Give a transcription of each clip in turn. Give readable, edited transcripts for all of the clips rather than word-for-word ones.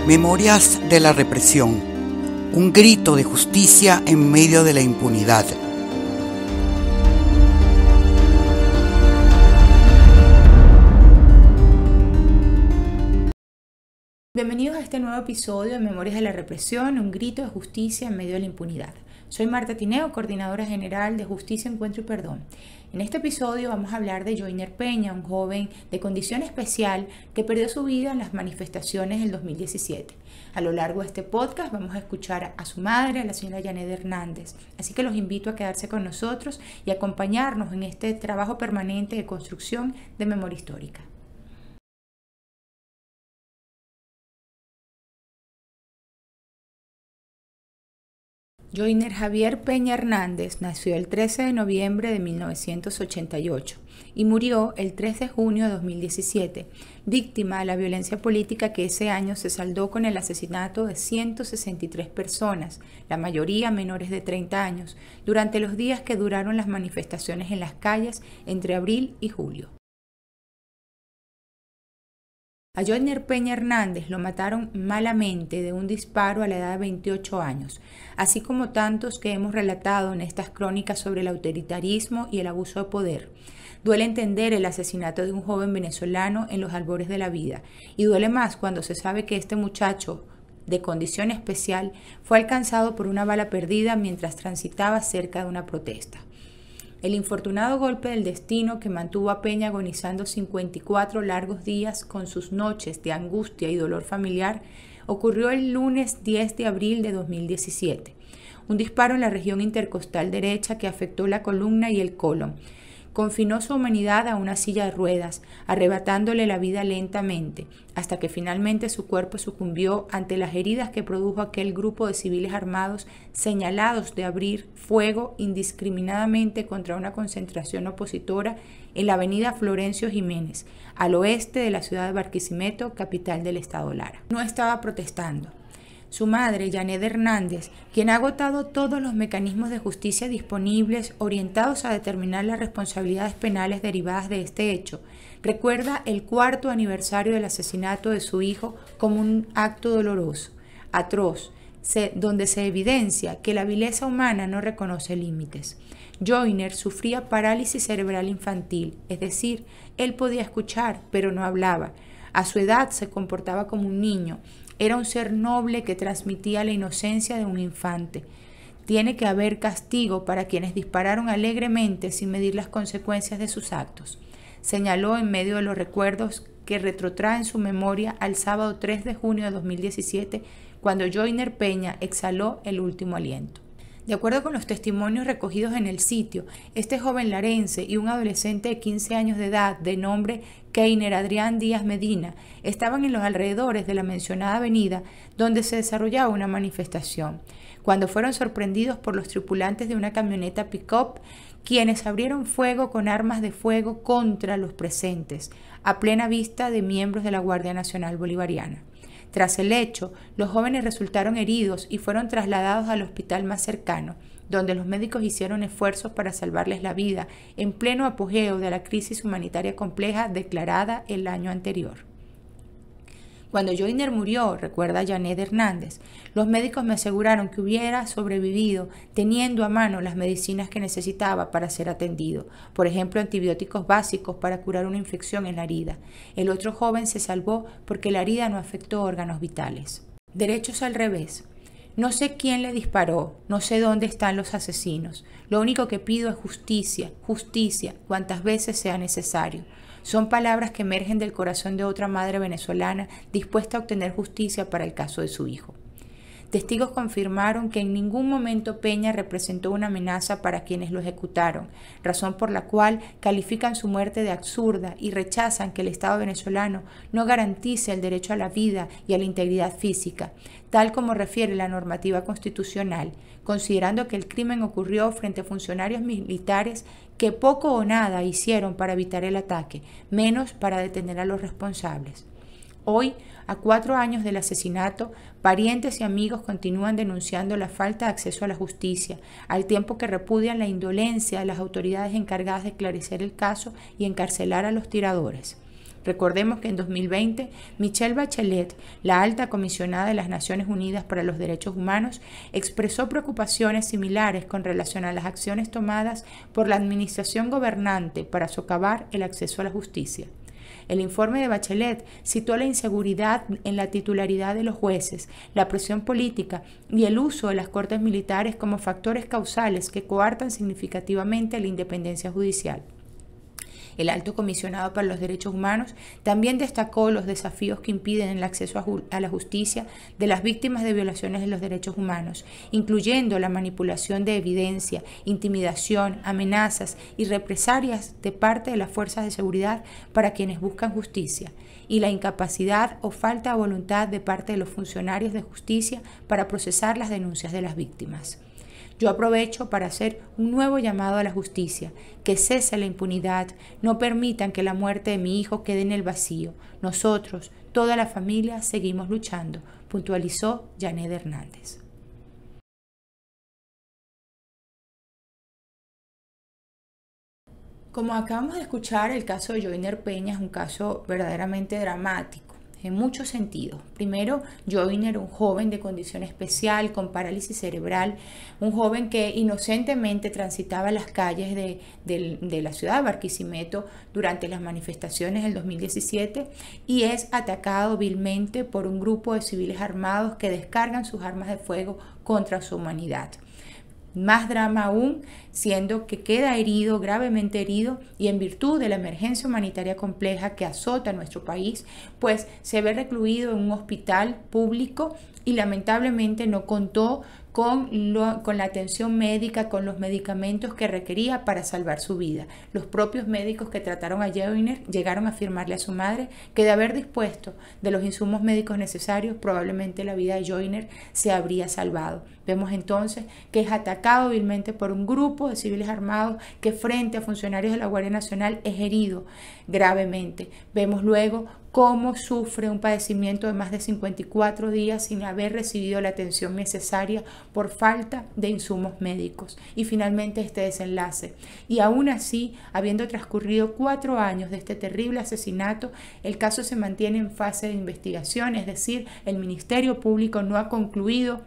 Memorias de la represión, un grito de justicia en medio de la impunidad. Bienvenidos a este nuevo episodio de Memorias de la Represión, un grito de justicia en medio de la impunidad. Soy Marta Tineo, coordinadora general de Justicia, Encuentro y Perdón. En este episodio vamos a hablar de Joiner Peña, un joven de condición especial que perdió su vida en las manifestaciones del 2017. A lo largo de este podcast vamos a escuchar a su madre, a la señora Yanet Hernández. Así que los invito a quedarse con nosotros y acompañarnos en este trabajo permanente de construcción de memoria histórica. Joiner Javier Peña Hernández nació el 13 de noviembre de 1988 y murió el 3 de junio de 2017, víctima de la violencia política que ese año se saldó con el asesinato de 163 personas, la mayoría menores de 30 años, durante los días que duraron las manifestaciones en las calles entre abril y julio. A Joiner Peña Hernández lo mataron malamente de un disparo a la edad de 28 años, así como tantos que hemos relatado en estas crónicas sobre el autoritarismo y el abuso de poder. Duele entender el asesinato de un joven venezolano en los albores de la vida, y duele más cuando se sabe que este muchacho de condición especial fue alcanzado por una bala perdida mientras transitaba cerca de una protesta. El infortunado golpe del destino que mantuvo a Peña agonizando 54 largos días con sus noches de angustia y dolor familiar ocurrió el lunes 10 de abril de 2017. Un disparo en la región intercostal derecha que afectó la columna y el colon. Confinó su humanidad a una silla de ruedas, arrebatándole la vida lentamente, hasta que finalmente su cuerpo sucumbió ante las heridas que produjo aquel grupo de civiles armados señalados de abrir fuego indiscriminadamente contra una concentración opositora en la avenida Florencio Jiménez, al oeste de la ciudad de Barquisimeto, capital del estado Lara. No estaba protestando. Su madre, Yanet Hernández, quien ha agotado todos los mecanismos de justicia disponibles orientados a determinar las responsabilidades penales derivadas de este hecho, recuerda el 4º aniversario del asesinato de su hijo como un acto doloroso, atroz, donde se evidencia que la vileza humana no reconoce límites. Joiner sufría parálisis cerebral infantil, es decir, él podía escuchar, pero no hablaba. A su edad se comportaba como un niño. Era un ser noble que transmitía la inocencia de un infante. Tiene que haber castigo para quienes dispararon alegremente sin medir las consecuencias de sus actos, señaló en medio de los recuerdos que retrotraen su memoria al sábado 3 de junio de 2017, cuando Joiner Peña exhaló el último aliento. De acuerdo con los testimonios recogidos en el sitio, este joven larense y un adolescente de 15 años de edad de nombre Keiner Adrián Díaz Medina estaban en los alrededores de la mencionada avenida donde se desarrollaba una manifestación, cuando fueron sorprendidos por los tripulantes de una camioneta pick-up, quienes abrieron fuego con armas de fuego contra los presentes, a plena vista de miembros de la Guardia Nacional Bolivariana. Tras el hecho, los jóvenes resultaron heridos y fueron trasladados al hospital más cercano, donde los médicos hicieron esfuerzos para salvarles la vida en pleno apogeo de la crisis humanitaria compleja declarada el año anterior. Cuando Joiner murió, recuerda Yanet Hernández, los médicos me aseguraron que hubiera sobrevivido teniendo a mano las medicinas que necesitaba para ser atendido, por ejemplo antibióticos básicos para curar una infección en la herida. El otro joven se salvó porque la herida no afectó órganos vitales. Derechos al revés. No sé quién le disparó, no sé dónde están los asesinos. Lo único que pido es justicia, justicia, cuantas veces sea necesario. Son palabras que emergen del corazón de otra madre venezolana dispuesta a obtener justicia para el caso de su hijo. Testigos confirmaron que en ningún momento Peña representó una amenaza para quienes lo ejecutaron, razón por la cual califican su muerte de absurda y rechazan que el Estado venezolano no garantice el derecho a la vida y a la integridad física, tal como refiere la normativa constitucional, considerando que el crimen ocurrió frente a funcionarios militares que poco o nada hicieron para evitar el ataque, menos para detener a los responsables. Hoy, a 4 años del asesinato, parientes y amigos continúan denunciando la falta de acceso a la justicia, al tiempo que repudian la indolencia de las autoridades encargadas de esclarecer el caso y encarcelar a los tiradores. Recordemos que en 2020, Michelle Bachelet, la alta comisionada de las Naciones Unidas para los Derechos Humanos, expresó preocupaciones similares con relación a las acciones tomadas por la administración gobernante para socavar el acceso a la justicia. El informe de Bachelet citó la inseguridad en la titularidad de los jueces, la presión política y el uso de las cortes militares como factores causales que coartan significativamente la independencia judicial. El alto comisionado para los derechos humanos también destacó los desafíos que impiden el acceso a la justicia de las víctimas de violaciones de los derechos humanos, incluyendo la manipulación de evidencia, intimidación, amenazas y represalias de parte de las fuerzas de seguridad para quienes buscan justicia, y la incapacidad o falta de voluntad de parte de los funcionarios de justicia para procesar las denuncias de las víctimas. Yo aprovecho para hacer un nuevo llamado a la justicia, que cese la impunidad, no permitan que la muerte de mi hijo quede en el vacío. Nosotros, toda la familia, seguimos luchando, puntualizó Yanet Hernández. Como acabamos de escuchar, el caso de Joyner Peña es un caso verdaderamente dramático en muchos sentidos. Primero, Joyner, un joven de condición especial con parálisis cerebral, un joven que inocentemente transitaba las calles de la ciudad de Barquisimeto durante las manifestaciones del 2017 y es atacado vilmente por un grupo de civiles armados que descargan sus armas de fuego contra su humanidad. Más drama aún, siendo que queda herido, gravemente herido, y en virtud de la emergencia humanitaria compleja que azota nuestro país, pues se ve recluido en un hospital público y lamentablemente no contó con la atención médica, con los medicamentos que requería para salvar su vida. Los propios médicos que trataron a Joyner llegaron a afirmarle a su madre que de haber dispuesto de los insumos médicos necesarios, probablemente la vida de Joyner se habría salvado. Vemos entonces que es atacado vilmente por un grupo de civiles armados que frente a funcionarios de la Guardia Nacional es herido gravemente. Vemos luego cómo sufre un padecimiento de más de 54 días sin haber recibido la atención necesaria por falta de insumos médicos. Y finalmente este desenlace. Y aún así, habiendo transcurrido 4 años de este terrible asesinato, el caso se mantiene en fase de investigación, es decir, el Ministerio Público no ha concluido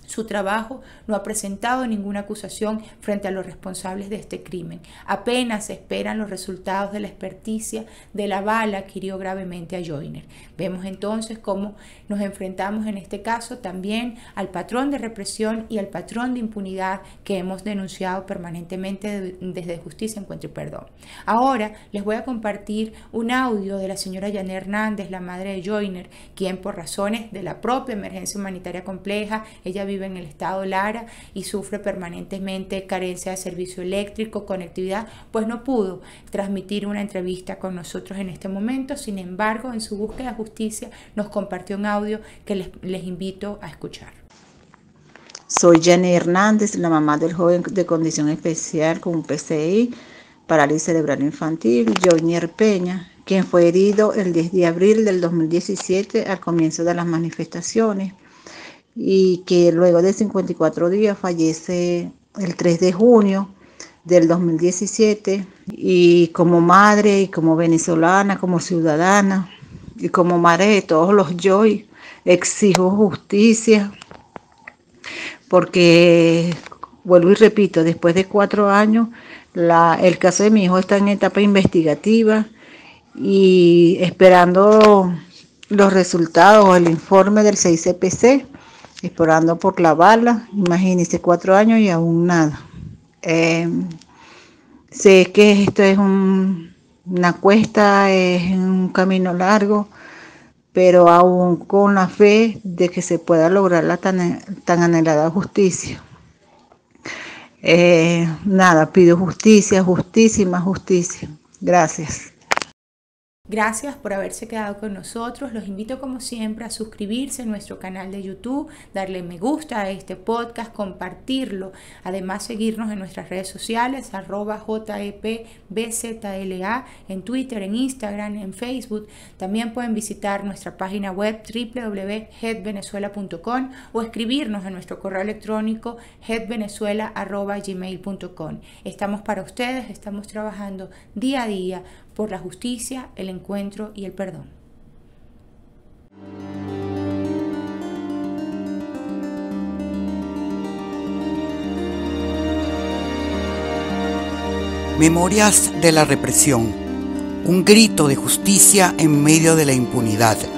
su trabajo, no ha presentado ninguna acusación frente a los responsables de este crimen. Apenas se esperan los resultados de la experticia de la bala que hirió gravemente a Joyner. Vemos entonces cómo nos enfrentamos en este caso también al patrón de represión y al patrón de impunidad que hemos denunciado permanentemente desde Justicia, Encuentro y Perdón. Ahora les voy a compartir un audio de la señora Yanet Hernández, la madre de Joyner, quien por razones de la propia emergencia humanitaria compleja, ella vive en el estado Lara y sufre permanentemente carencia de servicio eléctrico, conectividad, pues no pudo transmitir una entrevista con nosotros en este momento. Sin embargo, en su búsqueda de justicia nos compartió un audio que les invito a escuchar. Soy Yanet Hernández, la mamá del joven de condición especial con un PCI, parálisis cerebral infantil, Joyner Peña, quien fue herido el 10 de abril del 2017 al comienzo de las manifestaciones, y que luego de 54 días fallece el 3 de junio del 2017. Y como madre y como venezolana, como ciudadana y como madre de todos los Joy, exijo justicia porque, vuelvo y repito, después de 4 años, el caso de mi hijo está en etapa investigativa y esperando los resultados o el informe del 6CPC, explorando por la bala. Imagínense, 4 años y aún nada. Sé que esto es una cuesta, es un camino largo, pero aún con la fe de que se pueda lograr la tan anhelada justicia. Pido justicia, justicia y más justicia. Gracias. Gracias por haberse quedado con nosotros. Los invito como siempre a suscribirse a nuestro canal de YouTube, darle me gusta a este podcast, compartirlo. Además seguirnos en nuestras redes sociales, @JEPBZLA, en Twitter, en Instagram, en Facebook. También pueden visitar nuestra página web www.headvenezuela.com o escribirnos en nuestro correo electrónico headvenezuela@gmail.com. Estamos para ustedes, estamos trabajando día a día por la justicia, el encuentro y el perdón. Memorias de la represión. Un grito de justicia en medio de la impunidad.